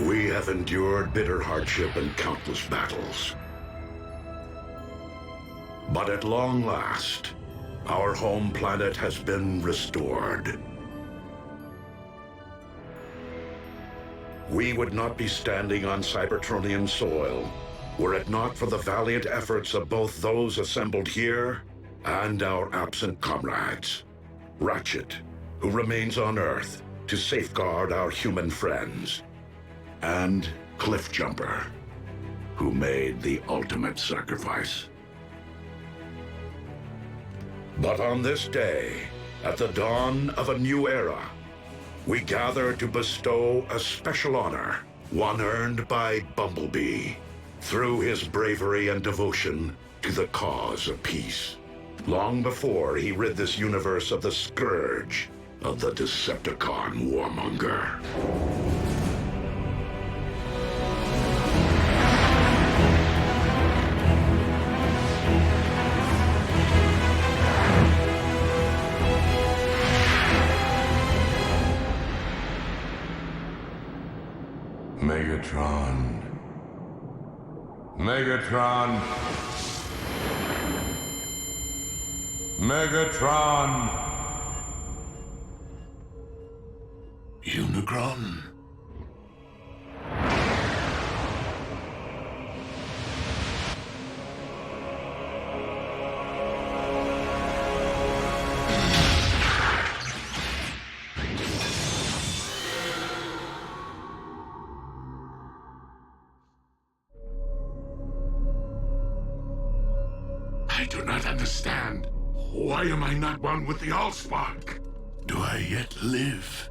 We have endured bitter hardship and countless battles. But at long last, our home planet has been restored. We would not be standing on Cybertronian soil were it not for the valiant efforts of both those assembled here and our absent comrades. Ratchet, who remains on Earth to safeguard our human friends, and Cliffjumper, who made the ultimate sacrifice. But on this day, at the dawn of a new era, we gather to bestow a special honor, one earned by Bumblebee, through his bravery and devotion to the cause of peace, long before he rid this universe of the scourge of the Decepticon warmonger. Megatron. Megatron. Megatron. Unicron? I do not understand. Why am I not one with the Allspark? Do I yet live?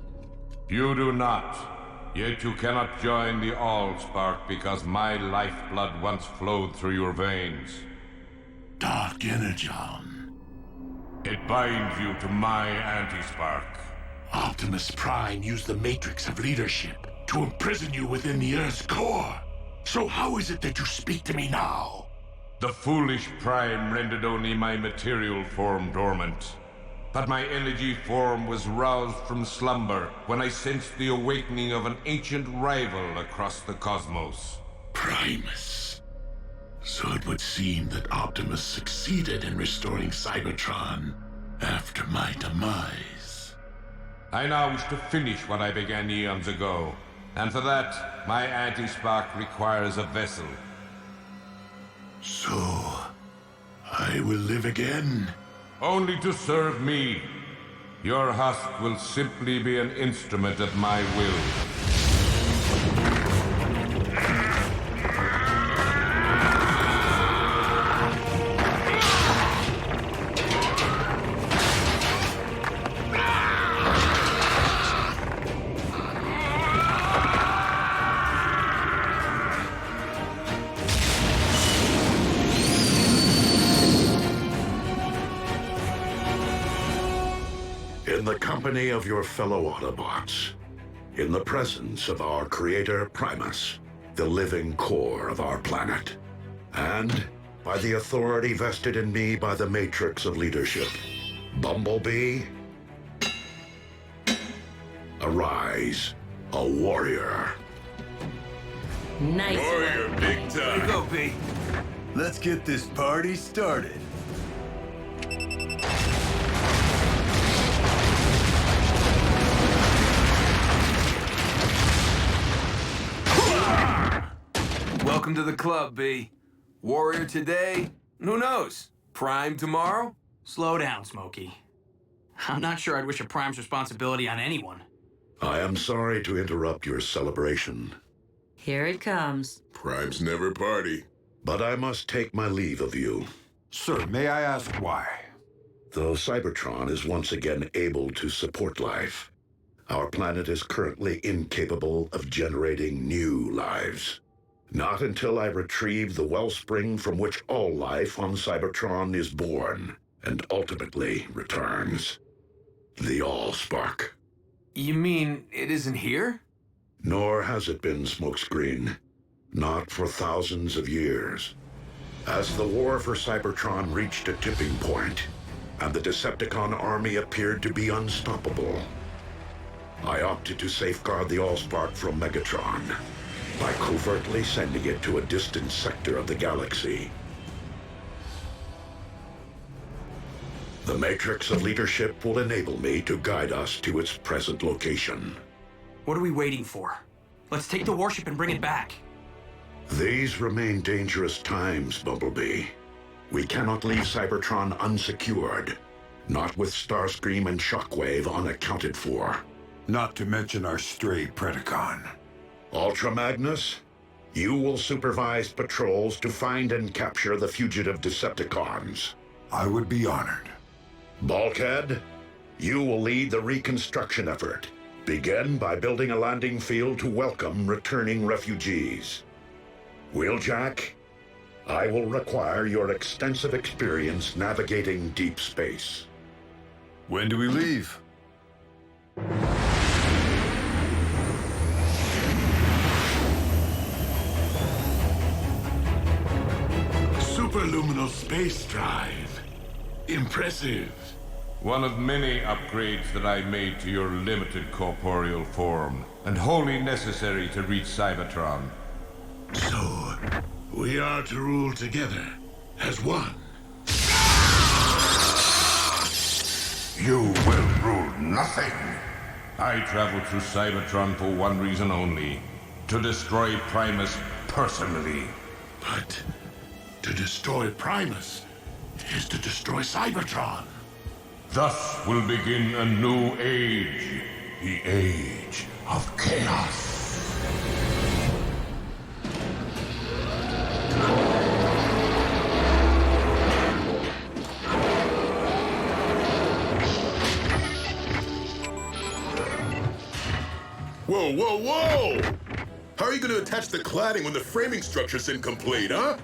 You do not. Yet you cannot join the Allspark because my lifeblood once flowed through your veins. Dark Energon. It binds you to my anti-spark. Optimus Prime used the Matrix of leadership to imprison you within the Earth's core. So how is it that you speak to me now? The foolish Prime rendered only my material form dormant. But my energy form was roused from slumber when I sensed the awakening of an ancient rival across the cosmos. Primus. So it would seem that Optimus succeeded in restoring Cybertron after my demise. I now wish to finish what I began eons ago, and for that, my anti-spark requires a vessel. So, I will live again? Only to serve me. Your husk will simply be an instrument at my will. In the company of your fellow Autobots, in the presence of our creator Primus, the living core of our planet, and by the authority vested in me by the Matrix of Leadership, Bumblebee, arise, a warrior. Nice. Warrior, big time. Go, B. Let's get this party started. Welcome to the club, B. Warrior today, who knows? Prime tomorrow? Slow down, Smokey. I'm not sure I'd wish a Prime's responsibility on anyone. I am sorry to interrupt your celebration, Here it comes. Primes never party. but I must take my leave of you. Sir, may I ask why? Though Cybertron is once again able to support life, our planet is currently incapable of generating new lives. Not until I retrieve the wellspring from which all life on Cybertron is born and ultimately returns. The Allspark. You mean it isn't here? Nor has it been, Smokescreen. Not for thousands of years. As the war for Cybertron reached a tipping point, and the Decepticon army appeared to be unstoppable, I opted to safeguard the Allspark from Megatron by covertly sending it to a distant sector of the galaxy. The Matrix of Leadership will enable me to guide us to its present location. What are we waiting for? Let's take the warship and bring it back. These remain dangerous times, Bumblebee. We cannot leave Cybertron unsecured, not with Starscream and Shockwave unaccounted for. Not to mention our stray Predacon. Ultra Magnus, you will supervise patrols to find and capture the fugitive Decepticons. I would be honored. Bulkhead, you will lead the reconstruction effort. Begin by building a landing field to welcome returning refugees. Wheeljack, I will require your extensive experience navigating deep space. When do we leave? Superluminal space drive. Impressive. One of many upgrades that I made to your limited corporeal form, and wholly necessary to reach Cybertron. So, we are to rule together as one. You will rule nothing. I traveled through Cybertron for one reason only: to destroy Primus personally. But to destroy Primus is to destroy Cybertron. Thus will begin a new age, the age of chaos. Whoa, whoa, whoa! How are you going to attach the cladding when the framing structure's incomplete, huh?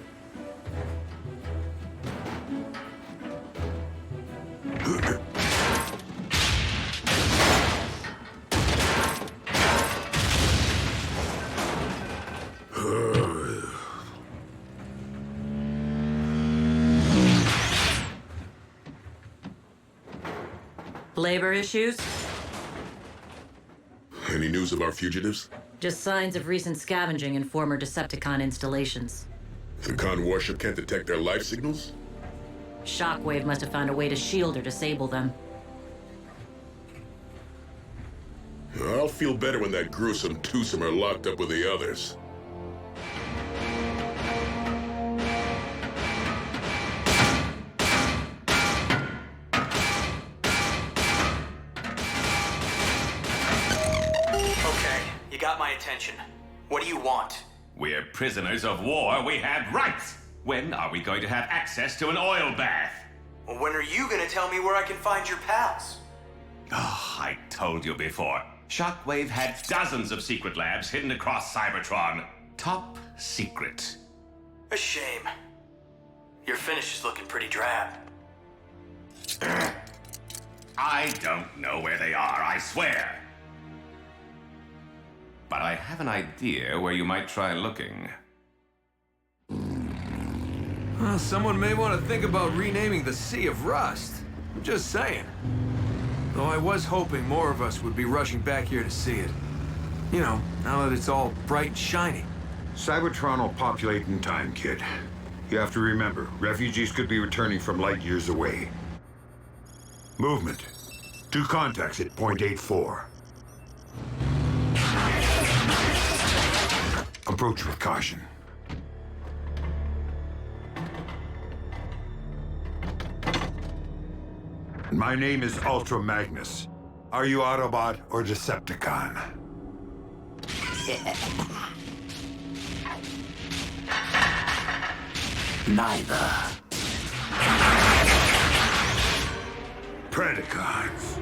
Labor issues? Any news of our fugitives? Just signs of recent scavenging in former Decepticon installations. The Con warship can't detect their life signals? Shockwave must have found a way to shield or disable them. I'll feel better when that gruesome twosome are locked up with the others. Okay, you got my attention. What do you want? We're prisoners of war. We have rights. When are we going to have access to an oil bath? Well, when are you gonna tell me where I can find your pals? Oh, I told you before. Shockwave had dozens of secret labs hidden across Cybertron. Top secret. A shame. Your finish is looking pretty drab. I don't know where they are, I swear. But I have an idea where you might try looking. Someone may want to think about renaming the Sea of Rust. I'm just saying. Though I was hoping more of us would be rushing back here to see it. You know, now that it's all bright and shiny. Cybertron will populate in time, kid. You have to remember, refugees could be returning from light years away. Movement. 2 contacts at point 84. Approach with caution. My name is Ultra Magnus. Are you Autobot or Decepticon? Neither. Predacons.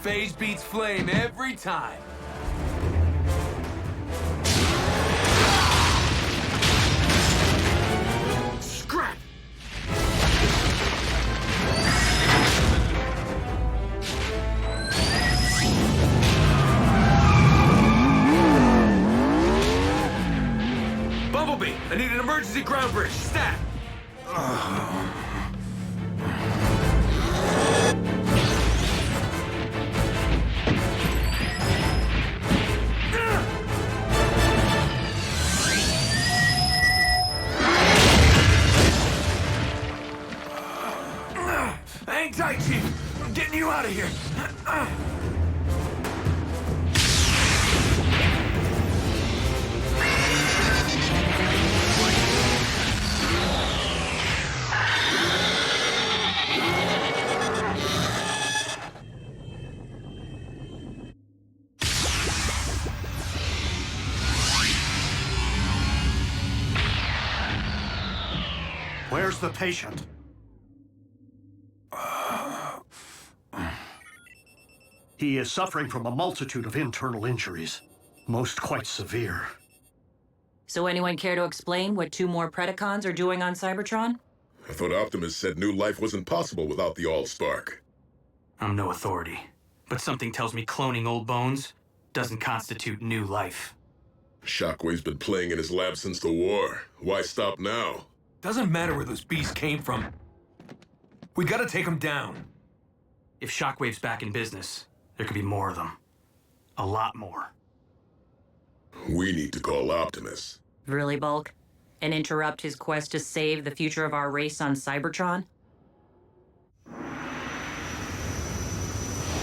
Phase beats flame every time. Scrap! Bumblebee, I need an emergency ground bridge. Stat! Hang tight, Chief. I'm getting you out of here. Where's the patient? He is suffering from a multitude of internal injuries, most quite severe. So anyone care to explain what 2 more Predacons are doing on Cybertron? I thought Optimus said new life wasn't possible without the All-Spark. I'm no authority, but something tells me cloning old bones doesn't constitute new life. Shockwave's been playing in his lab since the war. Why stop now? Doesn't matter where those beasts came from. We gotta take them down. If Shockwave's back in business, there could be more of them. A lot more. We need to call Optimus. Really, Bulk? And interrupt his quest to save the future of our race on Cybertron?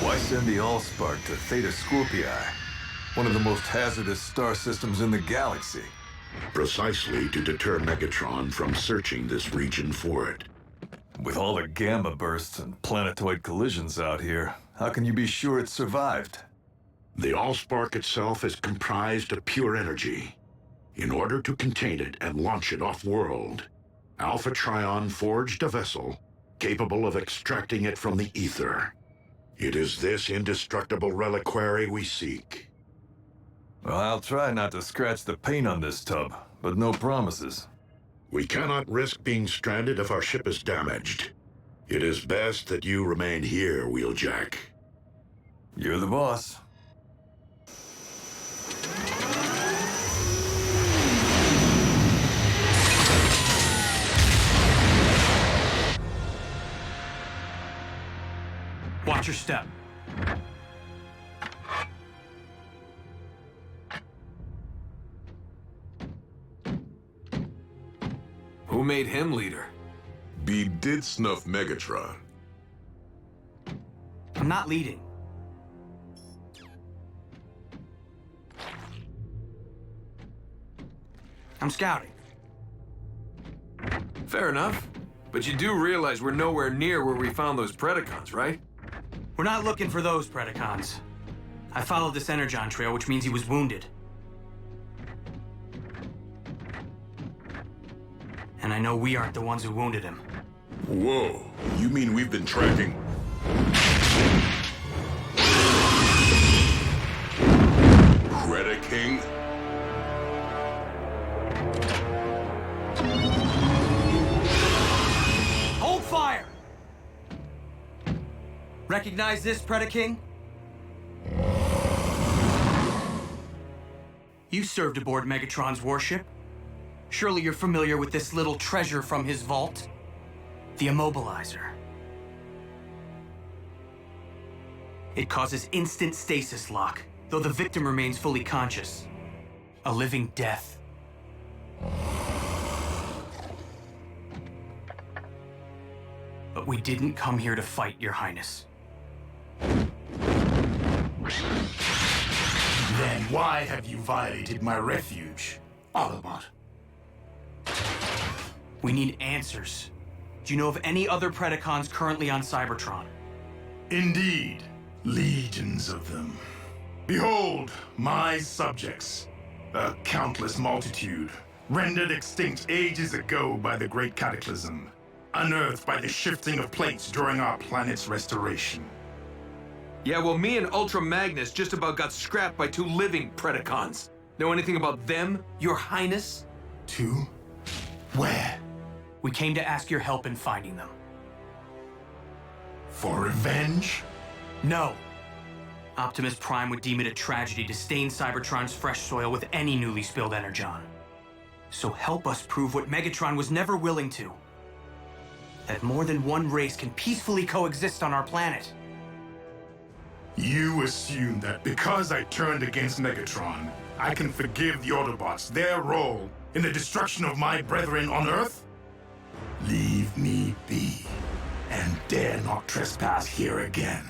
Why send the Allspark to Theta Scorpii, one of the most hazardous star systems in the galaxy? Precisely to deter Megatron from searching this region for it. With all the gamma bursts and planetoid collisions out here, how can you be sure it survived? The Allspark itself is comprised of pure energy. In order to contain it and launch it off-world, Alpha Trion forged a vessel capable of extracting it from the ether. It is this indestructible reliquary we seek. Well, I'll try not to scratch the paint on this tub, but no promises. We cannot risk being stranded if our ship is damaged. It is best that you remain here, Wheeljack. You're the boss. Watch your step. Who made him leader? B did snuff Megatron. I'm not leading. I'm scouting. Fair enough. But you do realize we're nowhere near where we found those Predacons, right? We're not looking for those Predacons. I followed this Energon trail, which means he was wounded. And I know we aren't the ones who wounded him. Whoa, you mean we've been tracking... Predaking? Hold fire! Recognize this, Predaking? You served aboard Megatron's warship. Surely you're familiar with this little treasure from his vault? The Immobilizer. It causes instant stasis lock, though the victim remains fully conscious. A living death. But we didn't come here to fight, Your Highness. Then why have you violated my refuge, Autobot? We need answers. Do you know of any other Predacons currently on Cybertron? Indeed, legions of them. Behold, my subjects, a countless multitude, rendered extinct ages ago by the Great Cataclysm, unearthed by the shifting of plates during our planet's restoration. Yeah, well, me and Ultra Magnus just about got scrapped by 2 living Predacons. Know anything about them, Your Highness? 2? Where? We came to ask your help in finding them. For revenge? No. Optimus Prime would deem it a tragedy to stain Cybertron's fresh soil with any newly spilled energon. So help us prove what Megatron was never willing to. That more than one race can peacefully coexist on our planet. You assume that because I turned against Megatron, I can forgive the Autobots their role in the destruction of my brethren on Earth? Leave me be, and dare not trespass here again.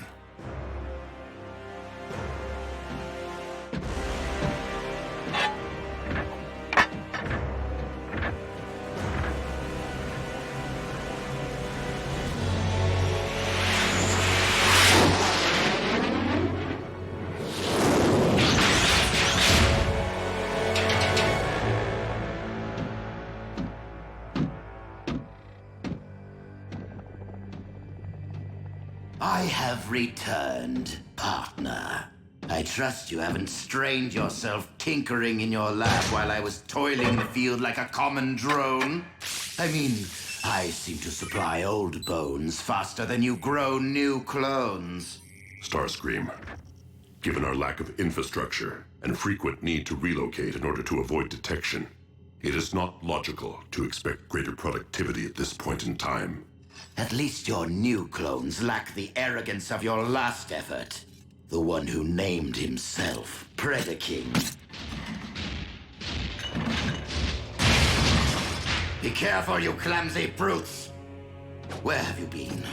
I have returned, partner. I trust you haven't strained yourself tinkering in your lab while I was toiling the field like a common drone. I mean, I seem to supply old bones faster than you grow new clones. Starscream, given our lack of infrastructure and frequent need to relocate in order to avoid detection, it is not logical to expect greater productivity at this point in time. At least your new clones lack the arrogance of your last effort. The one who named himself Predacons. Be careful, you clumsy brutes! Where have you been?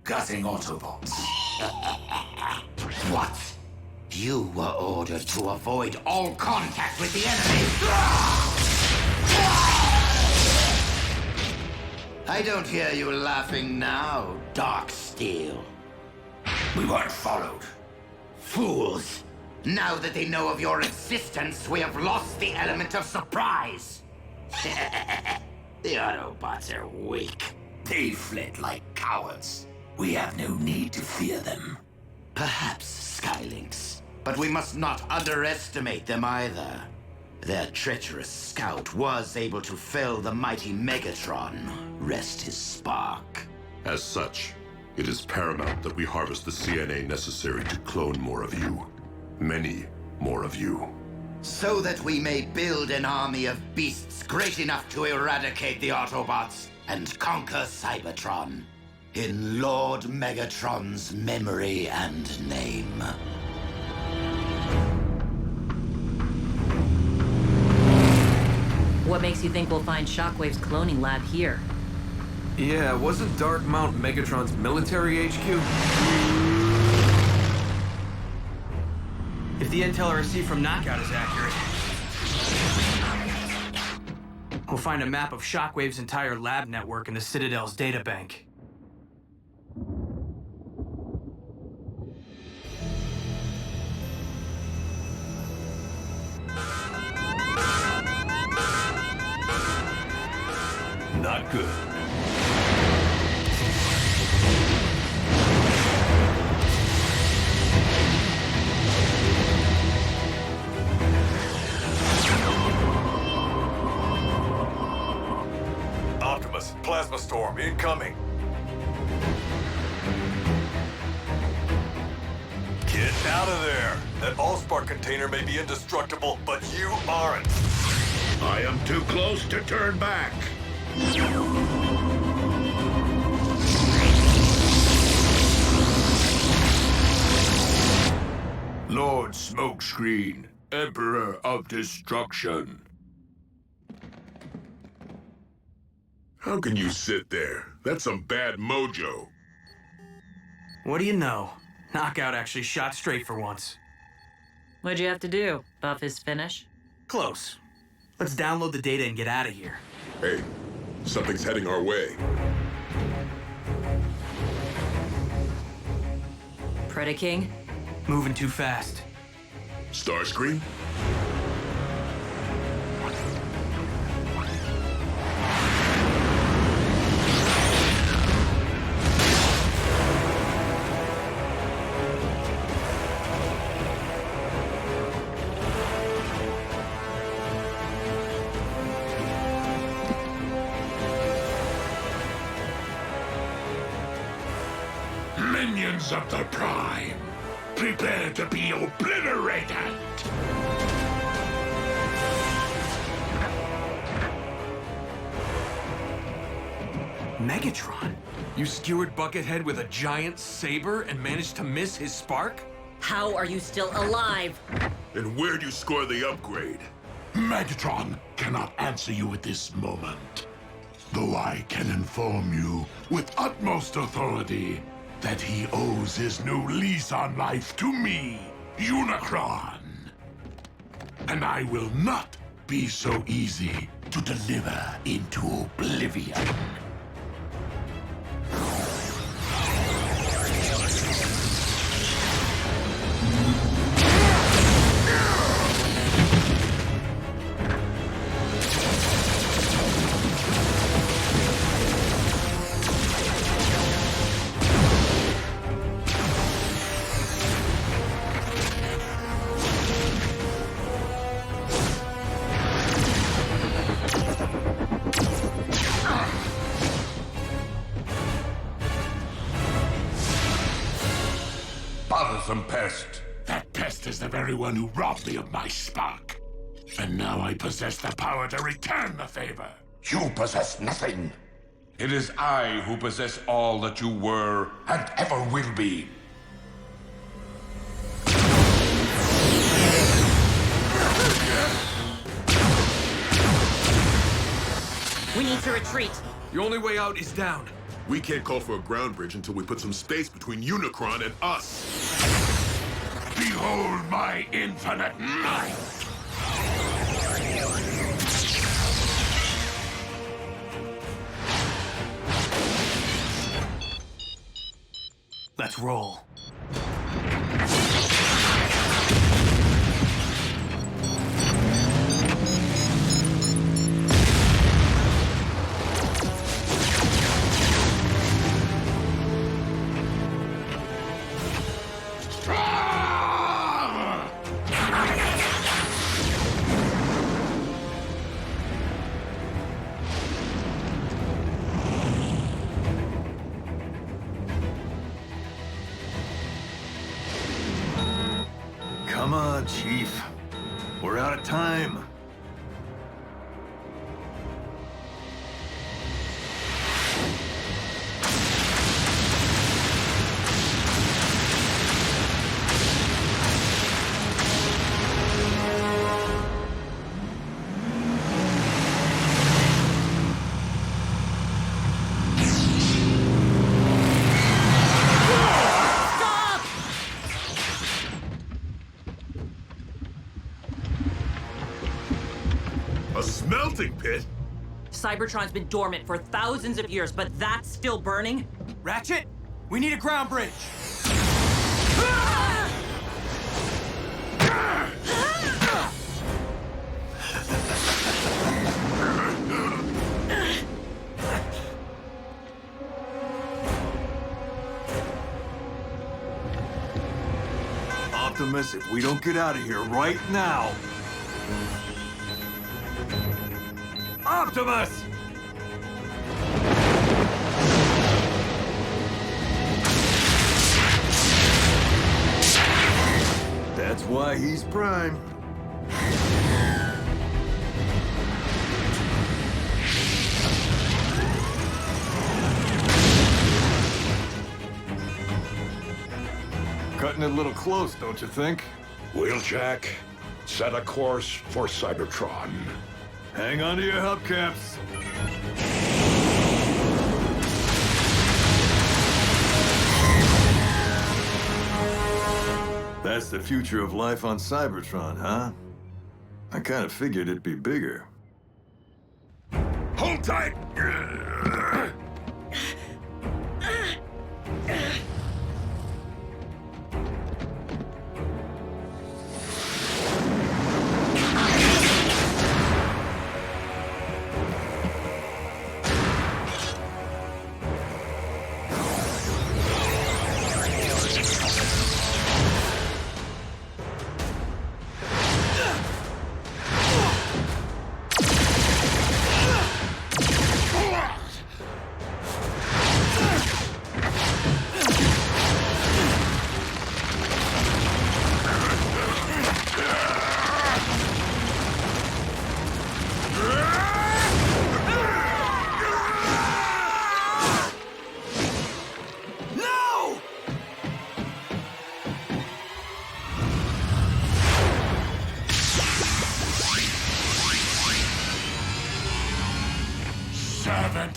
Gutting Autobots. What? You were ordered to avoid all contact with the enemy! I don't hear you laughing now, Darksteel. We weren't followed. Fools! Now that they know of your existence, we have lost the element of surprise. The Autobots are weak. They fled like cowards. We have no need to fear them. Perhaps, Skylinks. But we must not underestimate them either. Their treacherous scout was able to fell the mighty Megatron. Rest his spark. As such, it is paramount that we harvest the CNA necessary to clone more of you. Many more of you. So that we may build an army of beasts great enough to eradicate the Autobots and conquer Cybertron. In Lord Megatron's memory and name. What makes you think we'll find Shockwave's cloning lab here? Yeah, wasn't Dark Mount Megatron's military HQ? If the intel I received from Knockout is accurate, we'll find a map of Shockwave's entire lab network in the Citadel's databank. Not good. Optimus, plasma storm incoming. Get out of there. That Allspark container may be indestructible, but you aren't. I am too close to turn back. Lord Smokescreen, Emperor of Destruction. How can you sit there? That's some bad mojo. What do you know? Knockout actually shot straight for once. What'd you have to do? Buff his finish? Close. Let's download the data and get out of here. Hey, something's heading our way. Predaking? Moving too fast. Starscream? Sons of the Prime, prepare to be obliterated! Megatron? You skewered Buckethead with a giant saber and managed to miss his spark? How are you still alive? And where'd you score the upgrade? Megatron cannot answer you at this moment. Though I can inform you with utmost authority that he owes his new lease on life to me, Unicron. And I will not be so easy to deliver into oblivion. Bothersome pest. That pest is the very one who robbed me of my spark. And now I possess the power to return the favor. You possess nothing. It is I who possess all that you were And ever will be. We need to retreat. The only way out is down. We can't call for a ground bridge until we put some space between Unicron and us. Behold my infinite might! Let's roll. Come on, Chief. We're out of time. A smelting pit? Cybertron's been dormant for thousands of years, but that's still burning? Ratchet, we need a ground bridge. Optimus, if we don't get out of here right now... Optimus! That's why he's Prime. Cutting it a little close, don't you think? Wheeljack, set a course for Cybertron. Hang on to your hubcaps. That's the future of life on Cybertron, huh? I kind of figured it'd be bigger. Hold tight!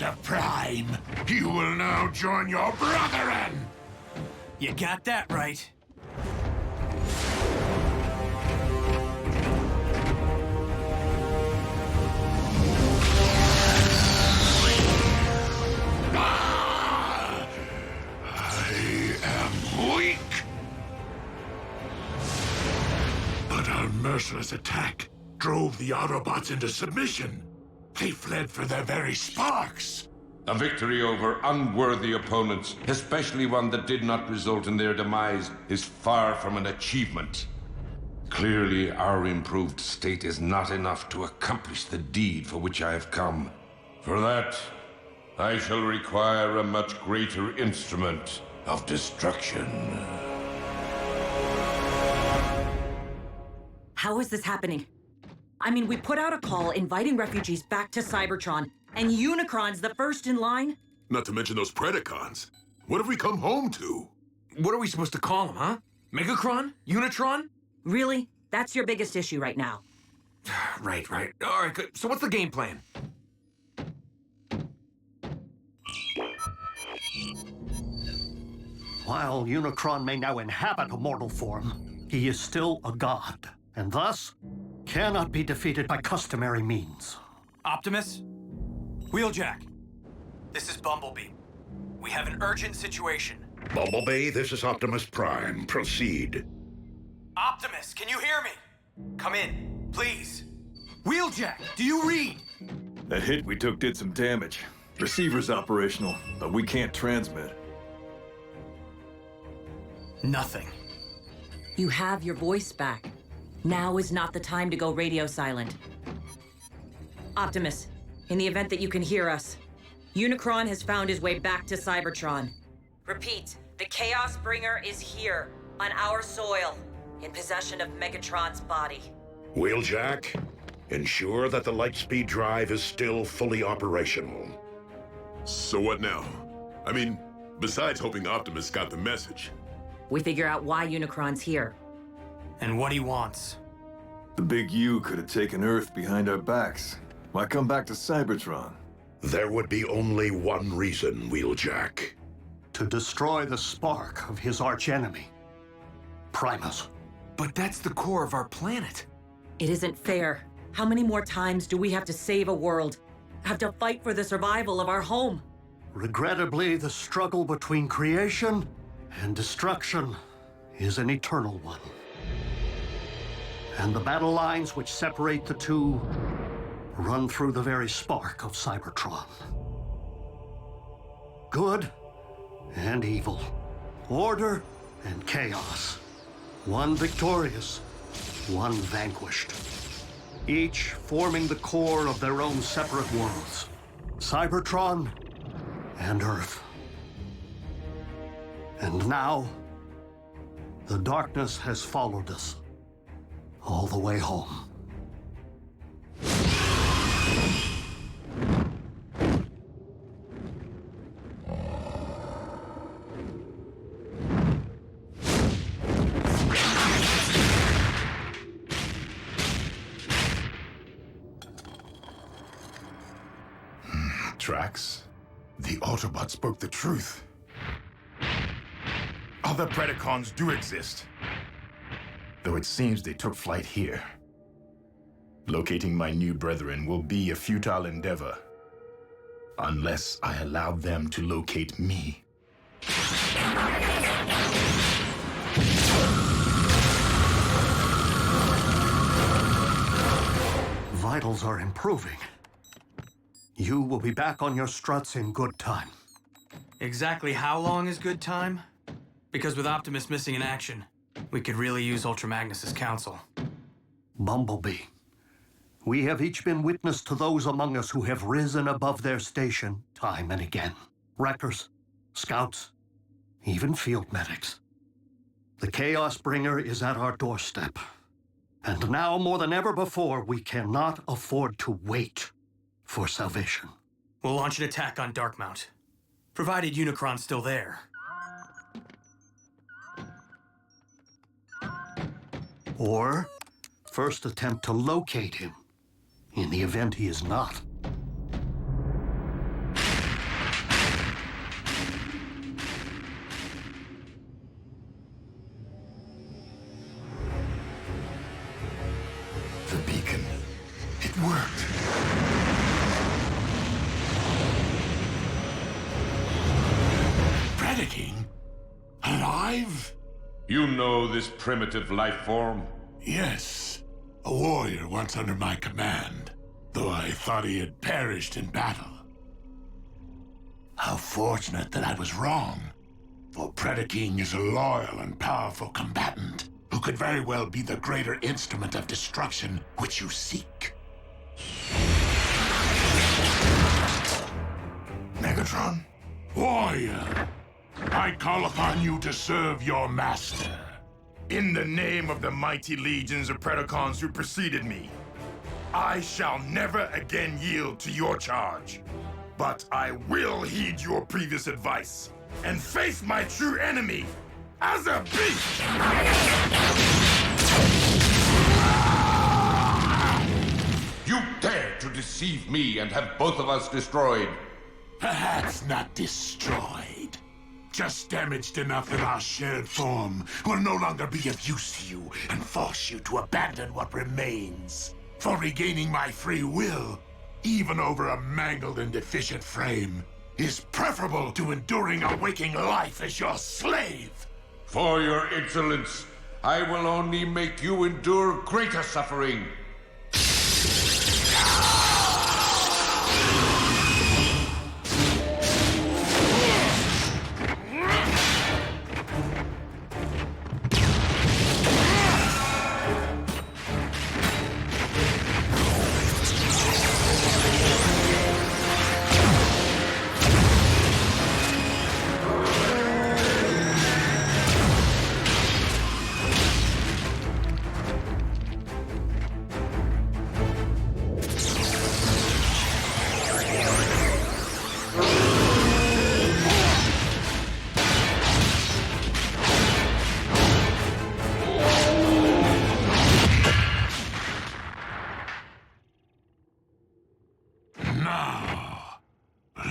มิ่ out of Prime, you will now join your brethren! You got that right. I am weak! But our merciless attack drove the Autobots into submission. They fled for their very sparks. A victory over unworthy opponents, especially one that did not result in their demise, is far from an achievement. Clearly, our improved state is not enough to accomplish the deed for which I have come. For that, I shall require a much greater instrument of destruction. How is this happening? I mean, we put out a call inviting refugees back to Cybertron, and Unicron's the first in line? Not to mention those Predacons. What have we come home to? What are we supposed to call them, huh? Megacron? Unitron? Really? That's your biggest issue right now. Right. All right, good. So what's the game plan? While Unicron may now inhabit a mortal form, he is still a god, and thus cannot be defeated by customary means. Optimus? Wheeljack. This is Bumblebee. We have an urgent situation. Bumblebee, this is Optimus Prime. Proceed. Optimus, can you hear me? Come in, please. Wheeljack, do you read? That hit we took did some damage. Receiver's operational, but we can't transmit. Nothing. You have your voice back. Now is not the time to go radio silent. Optimus, in the event that you can hear us, Unicron has found his way back to Cybertron. Repeat, the Chaos Bringer is here, on our soil, in possession of Megatron's body. Wheeljack, ensure that the Lightspeed drive is still fully operational. So what now? I mean, besides hoping Optimus got the message. We figure out why Unicron's here. And what he wants. The big U could have taken Earth behind our backs. Why come back to Cybertron? There would be only one reason, Wheeljack. To destroy the spark of his archenemy, Primus. But that's the core of our planet. It isn't fair. How many more times do we have to save a world? Have to fight for the survival of our home? Regrettably, the struggle between creation and destruction is an eternal one. And the battle lines which separate the two run through the very spark of Cybertron. Good and evil, order and chaos. One victorious, one vanquished. Each forming the core of their own separate worlds. Cybertron and Earth. And now, the darkness has followed us all the way home. Trax, the Autobot spoke the truth. Other Predacons do exist, though it seems they took flight here. Locating my new brethren will be a futile endeavor, unless I allow them to locate me. Vitals are improving. You will be back on your struts in good time. Exactly how long is good time? Because with Optimus missing in action, we could really use Ultra Magnus's counsel. Bumblebee, we have each been witness to those among us who have risen above their station time and again. Wreckers, scouts, even field medics. The Chaos Bringer is at our doorstep. And now more than ever before, we cannot afford to wait for salvation. We'll launch an attack on Darkmount, provided Unicron's still there. Or first attempt to locate him, in the event he is not. worked. Predaking? Alive? You know this primitive life form? Yes. A warrior once under my command, though I thought he had perished in battle. How fortunate that I was wrong, for Predaking is a loyal and powerful combatant who could very well be the greater instrument of destruction which you seek. Megatron? Warrior, I call upon you to serve your master. In the name of the mighty legions of Predacons who preceded me, I shall never again yield to your charge. But I will heed your previous advice and face my true enemy as a beast! You dare to deceive me and have both of us destroyed. Perhaps not destroyed. Just damaged enough that our shared form will no longer be of use to you and force you to abandon what remains. For regaining my free will, even over a mangled and deficient frame, is preferable to enduring a waking life as your slave. For your insolence, I will only make you endure greater suffering.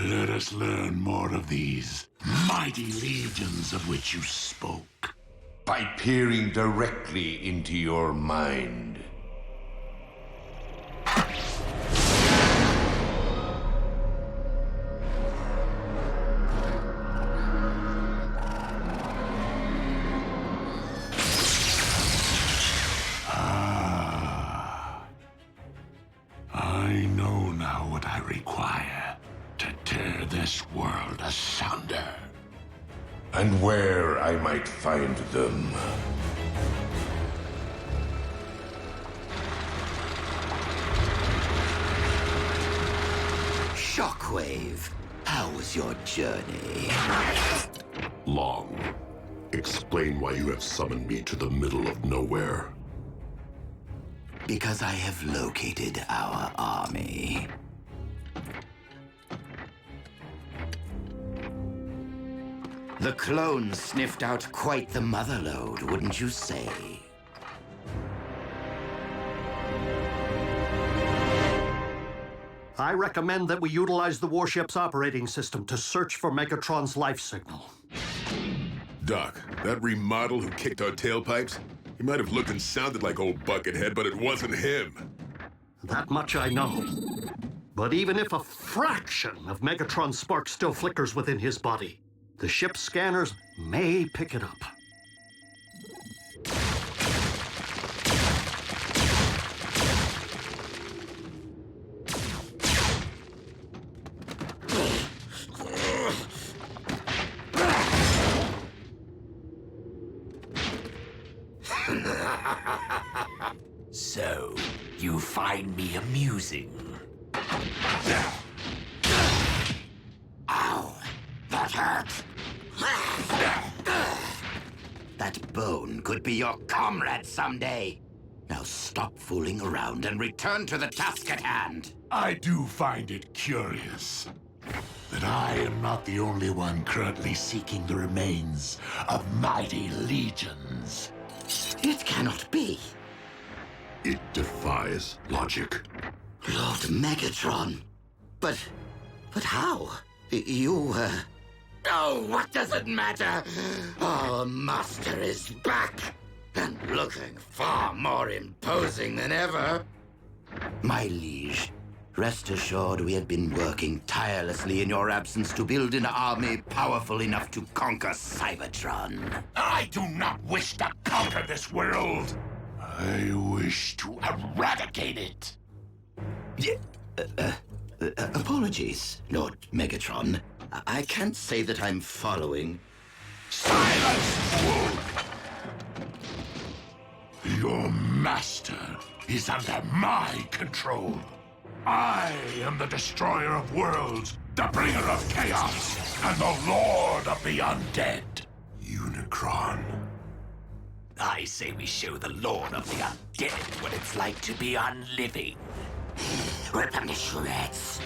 Let us learn more of these mighty legions of which you spoke. By peering directly into your mind. I know now what I require to tear this world asunder. And where I might find them. Shockwave, how was your journey? Long. Explain why you have summoned me to the middle of nowhere. Because I have located our army. The clones sniffed out quite the motherlode, wouldn't you say? I recommend that we utilize the warship's operating system to search for Megatron's life signal. Doc, that remodel who kicked our tailpipes, he might have looked and sounded like old Buckethead, but it wasn't him. That much I know. But even if a fraction of Megatron's spark still flickers within his body, the ship's scanners may pick it up. So, you find me amusing? Ow! That hurt! That bone could be your comrade someday. Now stop fooling around and return to the task at hand. I do find it curious that I am not the only one currently seeking the remains of mighty legions. It cannot be. It defies logic. Lord Megatron. But how? You, Oh, what does it matter? Our master is back, and looking far more imposing than ever. My liege, rest assured we have been working tirelessly in your absence to build an army powerful enough to conquer Cybertron. I do not wish to conquer this world. I wish to eradicate it. Apologies, Lord Megatron. I can't say that I'm following. Silence, fool! Your master is under my control. I am the destroyer of worlds, the bringer of chaos, and the lord of the undead. Unicron. I say we show the lord of the undead what it's like to be unliving. Rip them to shreds.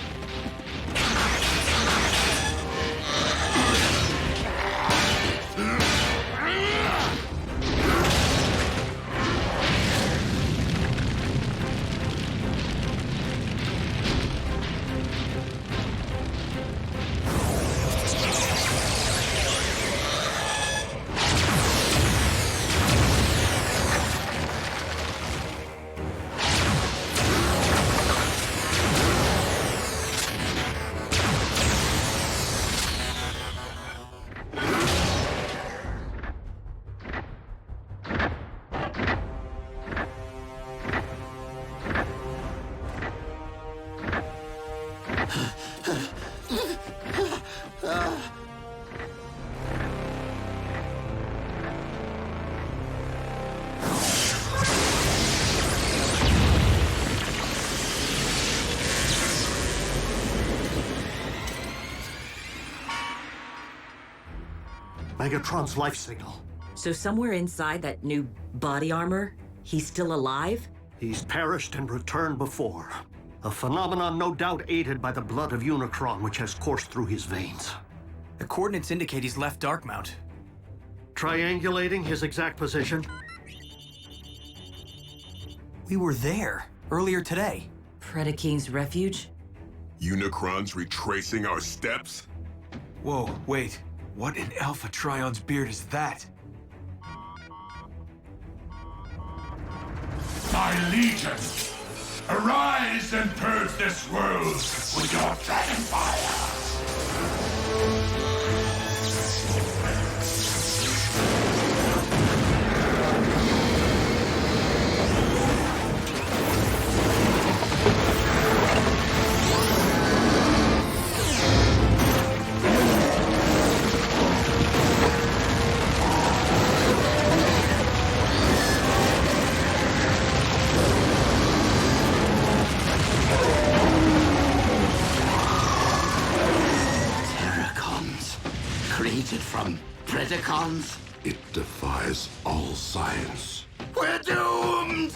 Megatron's life signal. So somewhere inside that new body armor, he's still alive? He's perished and returned before. A phenomenon no doubt aided by the blood of Unicron, which has coursed through his veins. The coordinates indicate he's left Darkmount. Triangulating his exact position. We were there earlier today. Predacons' refuge? Unicron's retracing our steps? Whoa, wait. What in Alpha Trion's beard is that? My legion, arise and purge this world with your dragon fire! From Predacons? It defies all science. We're doomed!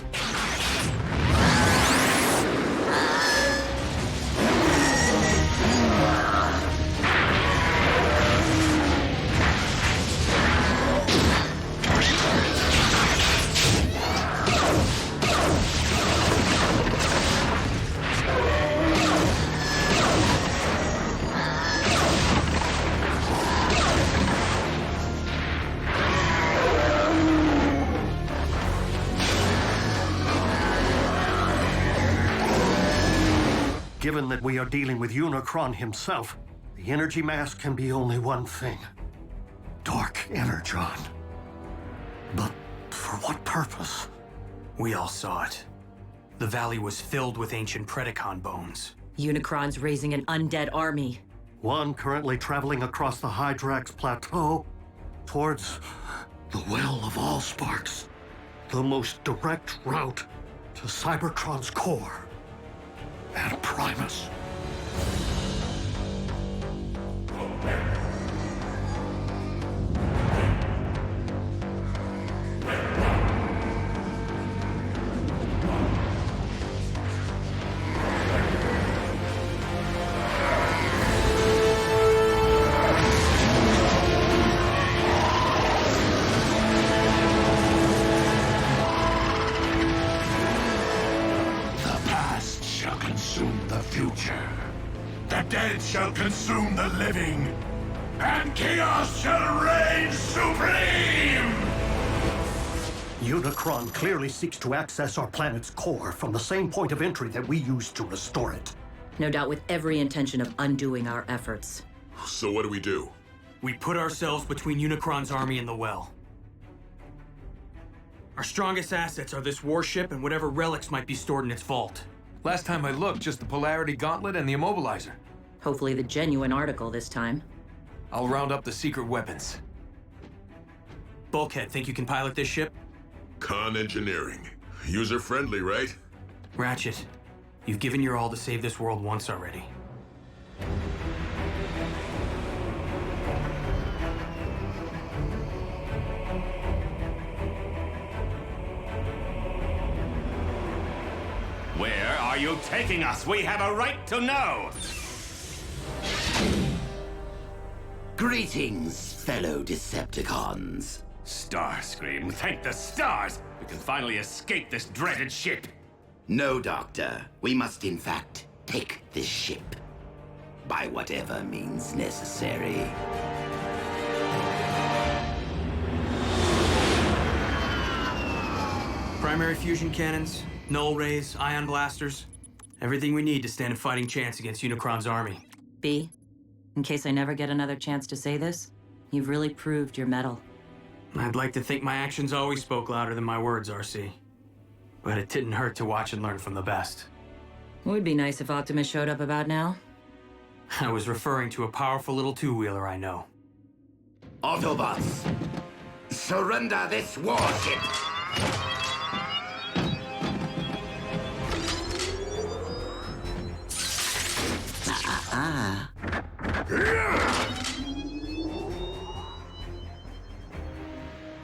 Given that we are dealing with Unicron himself, the energy mass can be only one thing. Dark Energon. But for what purpose? We all saw it. The valley was filled with ancient Predacon bones. Unicron's raising an undead army. One currently traveling across the Hydrax Plateau towards the Well of Allsparks, the most direct route to Cybertron's core and Primus. Shall consume the living, and chaos shall reign supreme! Unicron clearly seeks to access our planet's core from the same point of entry that we used to restore it. No doubt with every intention of undoing our efforts. So what do we do? We put ourselves between Unicron's army and the well. Our strongest assets are this warship and whatever relics might be stored in its vault. Last time I looked, just the Polarity Gauntlet and the Immobilizer. Hopefully the genuine article this time. I'll round up the secret weapons. Bulkhead, think you can pilot this ship? Con engineering. User-friendly, right? Ratchet, you've given your all to save this world once already. Where are you taking us? We have a right to know! Greetings, fellow Decepticons. Starscream, thank the stars! We can finally escape this dreaded ship! No, Doctor. We must, in fact, take this ship. By whatever means necessary. Primary fusion cannons, null rays, ion blasters. Everything we need to stand a fighting chance against Unicron's army. B, in case I never get another chance to say this, you've really proved your mettle. I'd like to think my actions always spoke louder than my words, RC. But it didn't hurt to watch and learn from the best. It would be nice if Optimus showed up about now. I was referring to a powerful little two-wheeler I know. Autobots, surrender this warship!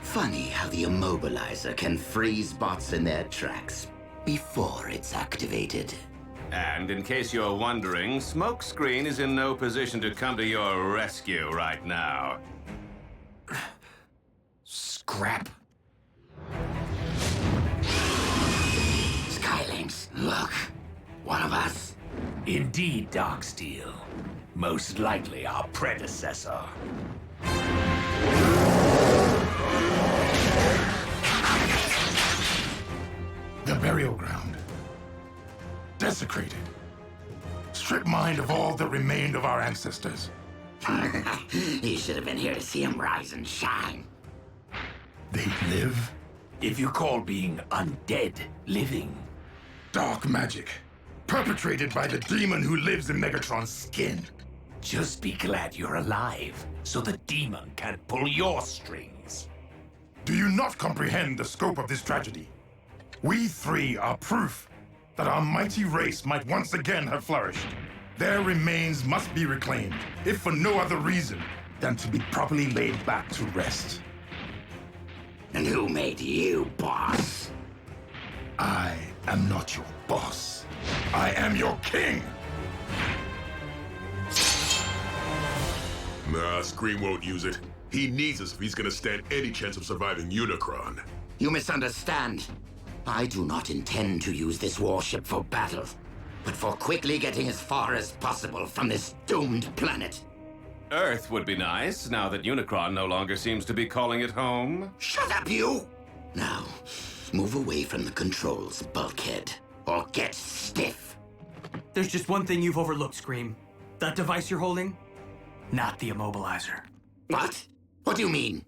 Funny how the Immobilizer can freeze bots in their tracks before it's activated. And in case you're wondering, Smokescreen is in no position to come to your rescue right now. Scrap. Skylynx, look. One of us. Indeed, Darksteel. Most likely our predecessor. The burial ground. Desecrated. Stripped mined of all that remained of our ancestors. You should have been here to see him rise and shine. They live? If you call being undead living. Dark magic. Perpetrated by the demon who lives in Megatron's skin. Just be glad you're alive, so the demon can't pull your strings. Do you not comprehend the scope of this tragedy? We three are proof that our mighty race might once again have flourished. Their remains must be reclaimed, if for no other reason than to be properly laid back to rest. And who made you boss? I am not your boss. I am your king! Nah, Scream won't use it. He needs us if he's gonna stand any chance of surviving Unicron. You misunderstand. I do not intend to use this warship for battle, but for quickly getting as far as possible from this doomed planet. Earth would be nice, now that Unicron no longer seems to be calling it home. Shut up, you! Now, move away from the controls, Bulkhead, or get stiff. There's just one thing you've overlooked, Scream. That device you're holding? Not the Immobilizer. What? What do you mean?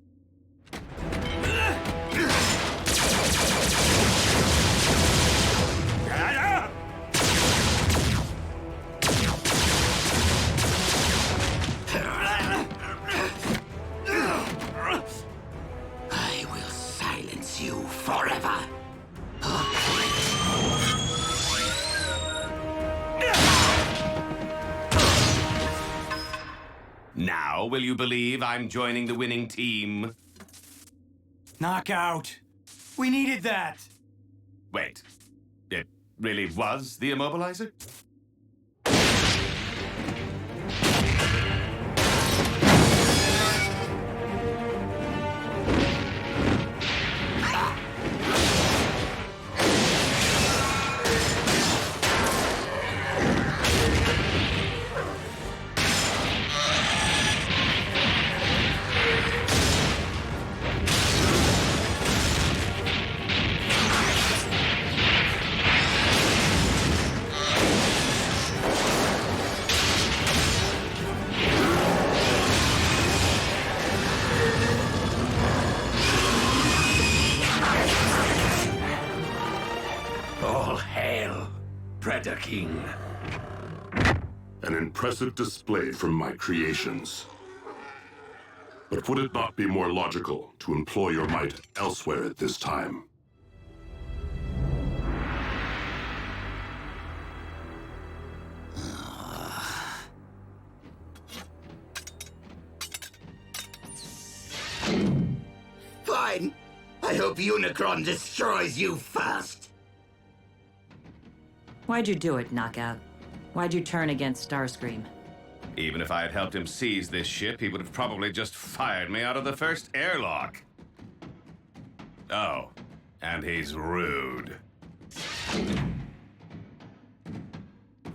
I will silence you forever. Now, will you believe I'm joining the winning team? Knockout! We needed that! Wait, it really was the Immobilizer? Predaking. An impressive display from my creations. But would it not be more logical to employ your might elsewhere at this time? Fine. I hope Unicron destroys you first. Why'd you do it, Knockout? Why'd you turn against Starscream? Even if I had helped him seize this ship, he would have probably just fired me out of the first airlock. Oh, and he's rude.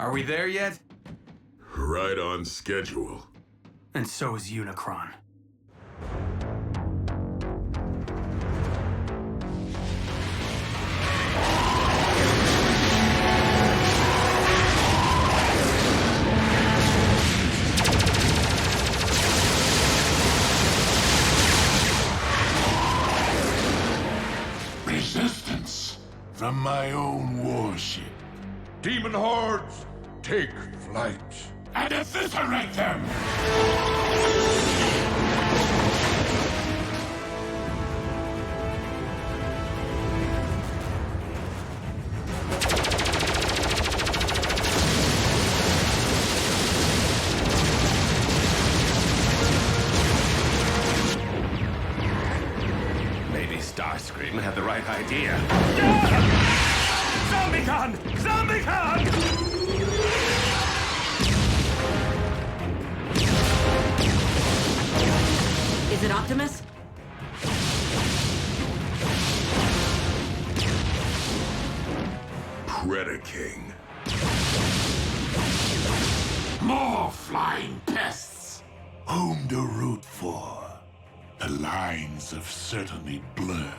Are we there yet? Right on schedule. And so is Unicron. Resistance from my own warship. Demon hordes, take flight. And eviscerate them! Maybe Starscream had the right idea. Zombicon! Zombicon! Is it Optimus? Predaking. More flying pests! Whom to root for? The lines have certainly blurred.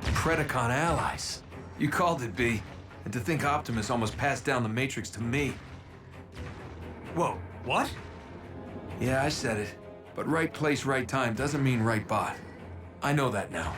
Predacon allies. You called it, B. And to think Optimus almost passed down the Matrix to me. Whoa, what? Yeah, I said it. But right place, right time doesn't mean right bot. I know that now.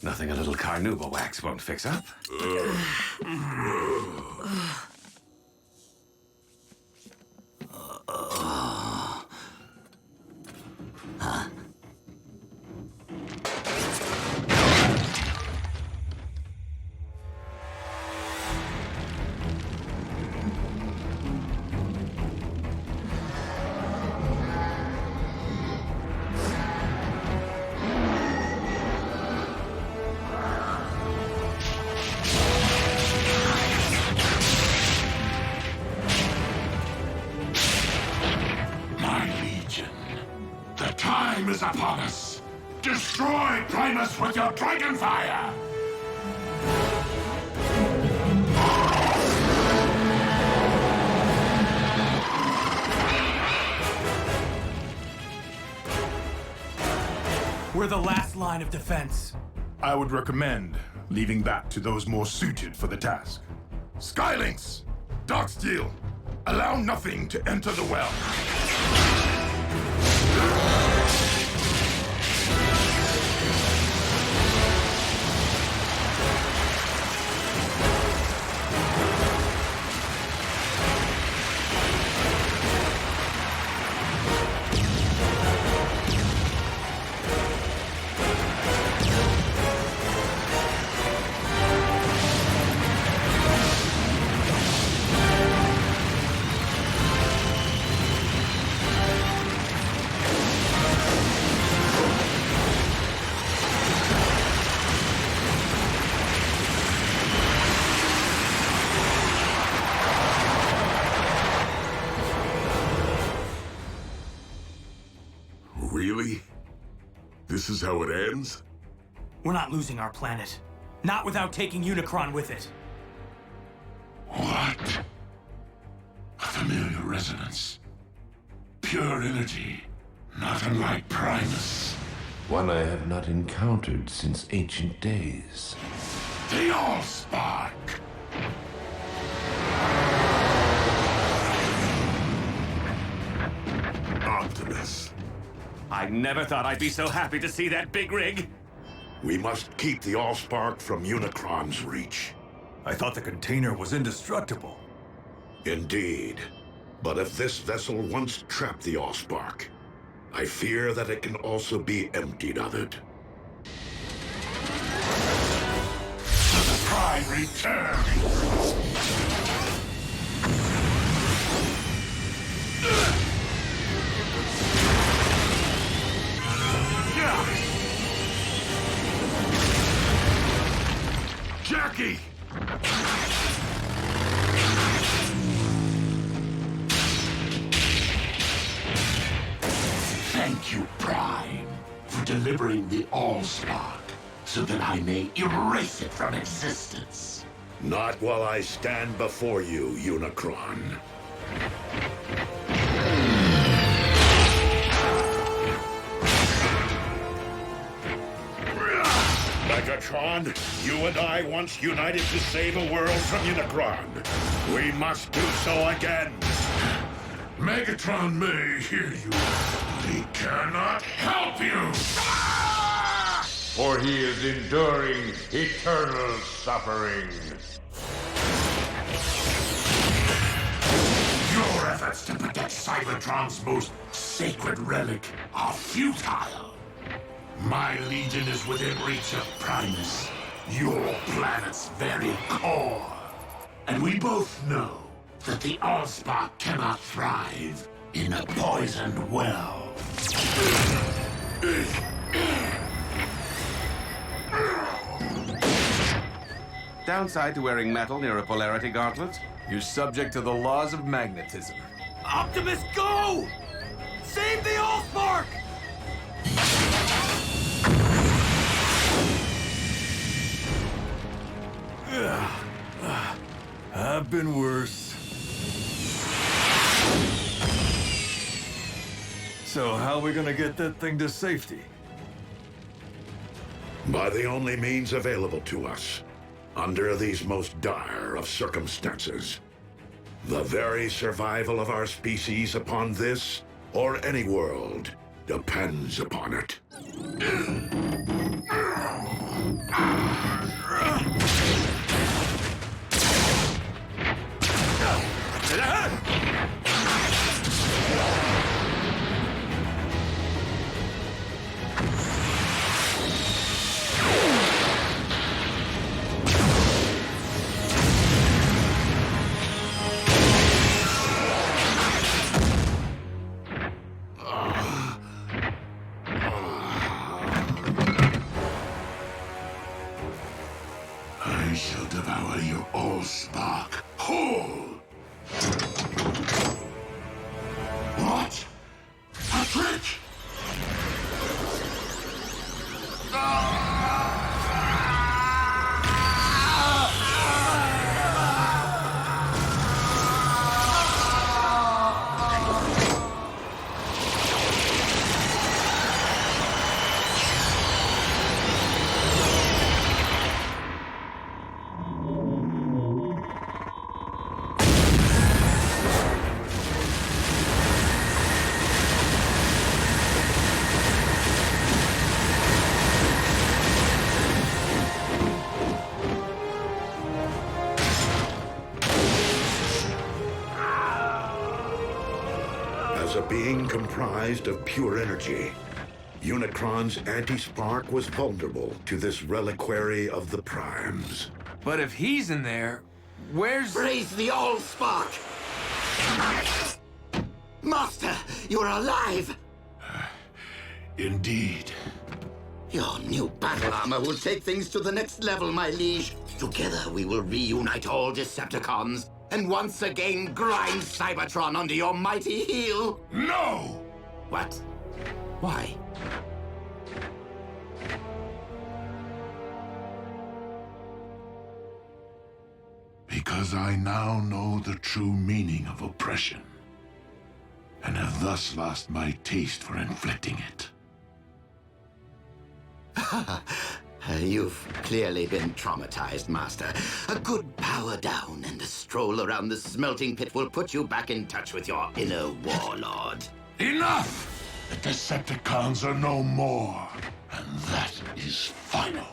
Nothing a little carnauba wax won't fix up. Time is upon us! Destroy Primus with your dragon fire! We're the last line of defense. I would recommend leaving that to those more suited for the task. Skylinks! Darksteel! Allow nothing to enter the well. Really? This is how it ends? We're not losing our planet. Not without taking Unicron with it. What? A familiar resonance. Pure energy, not unlike Primus. One I have not encountered since ancient days. The Allspark! Optimus. I never thought I'd be so happy to see that big rig. We must keep the Allspark from Unicron's reach. I thought the container was indestructible. Indeed. But if this vessel once trapped the Allspark, I fear that it can also be emptied of it. The Prime returns! Jackie! Thank you, Prime, for delivering the Allspark, so that I may erase it from existence. Not while I stand before you, Unicron. Megatron, you and I once united to save a world from Unicron. We must do so again. Megatron may hear you, but he cannot help you! For he is enduring eternal suffering. Your efforts to protect Cybertron's most sacred relic are futile. My Legion is within reach of Primus, your planet's very core. And we both know that the Allspark cannot thrive in a poisoned well. Downside to wearing metal near a polarity gauntlet? You're subject to the laws of magnetism. Optimus, go! Save the Allspark! I've been worse. So how are we gonna get that thing to safety? By the only means available to us, under these most dire of circumstances. The very survival of our species upon this, or any world, depends upon it. I shall devour your Allspark whole! What? A trick? As a being comprised of pure energy, Unicron's anti-spark was vulnerable to this reliquary of the Primes. But if he's in there, where's... Raise the Allspark! Master, you're alive! Indeed. Your new battle armor will take things to the next level, my liege. Together we will reunite all Decepticons and once again grind Cybertron under your mighty heel. No! What? Why? Because I now know the true meaning of oppression, and have thus lost my taste for inflicting it. You've clearly been traumatized, Master. A good power down and a stroll around the smelting pit will put you back in touch with your inner warlord. Enough! The Decepticons are no more, and that is final.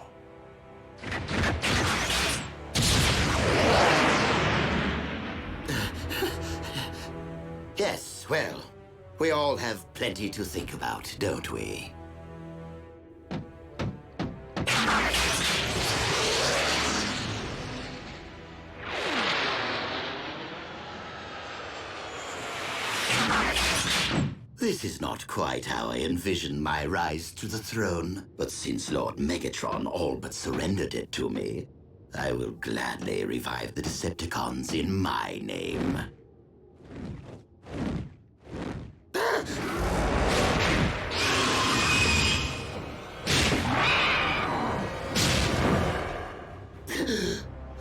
Yes, well, we all have plenty to think about, don't we? This is not quite how I envisioned my rise to the throne, but since Lord Megatron all but surrendered it to me, I will gladly revive the Decepticons in my name.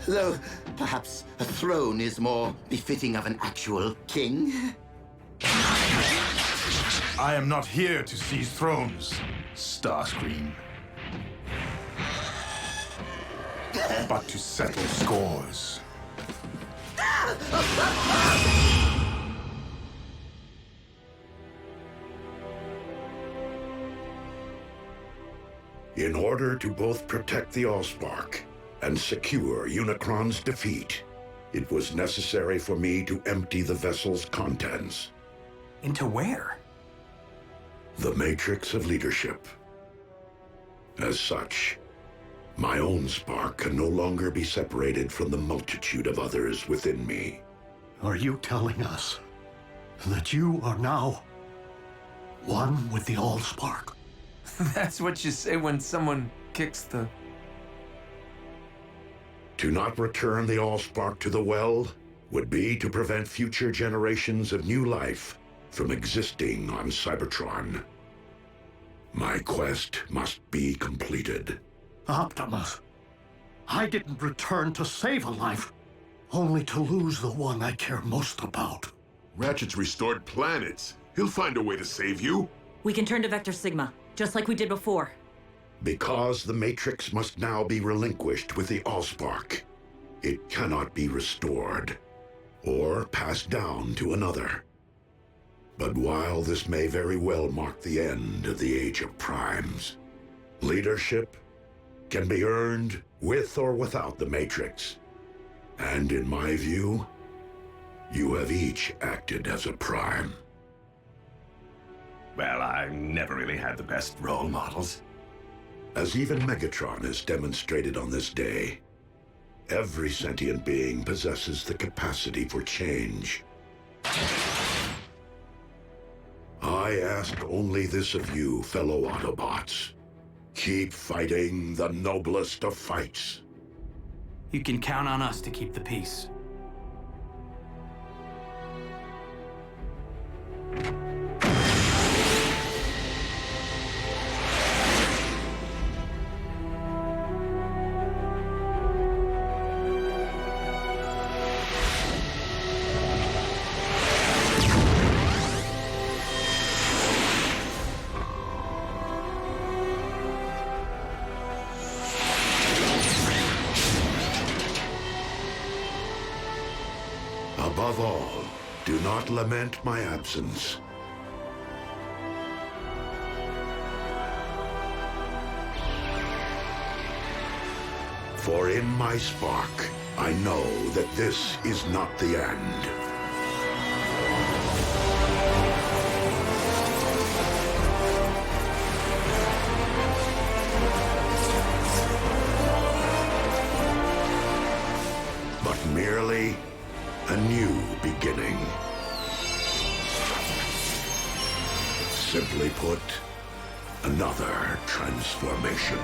Though, perhaps a throne is more befitting of an actual king. I am not here to seize thrones, Starscream. But to settle scores. In order to both protect the Allspark and secure Unicron's defeat, it was necessary for me to empty the vessel's contents. Into where? The Matrix of Leadership. As such, my own spark can no longer be separated from the multitude of others within me. Are you telling us that you are now one with the Allspark? That's what you say when someone kicks the... To not return the Allspark to the well would be to prevent future generations of new life from existing on Cybertron. My quest must be completed. Optimus, I didn't return to save a life, only to lose the one I care most about. Ratchet's restored planets. He'll find a way to save you. We can turn to Vector Sigma, just like we did before. Because the Matrix must now be relinquished with the Allspark, it cannot be restored or passed down to another. But while this may very well mark the end of the Age of Primes, leadership can be earned with or without the Matrix. And in my view, you have each acted as a Prime. Well, I never really had the best role models. As even Megatron has demonstrated on this day, every sentient being possesses the capacity for change. I ask only this of you, fellow Autobots. Keep fighting the noblest of fights. You can count on us to keep the peace. Above all, do not lament my absence. For in my spark, I know that this is not the end. But merely a new beginning. Simply put, another transformation.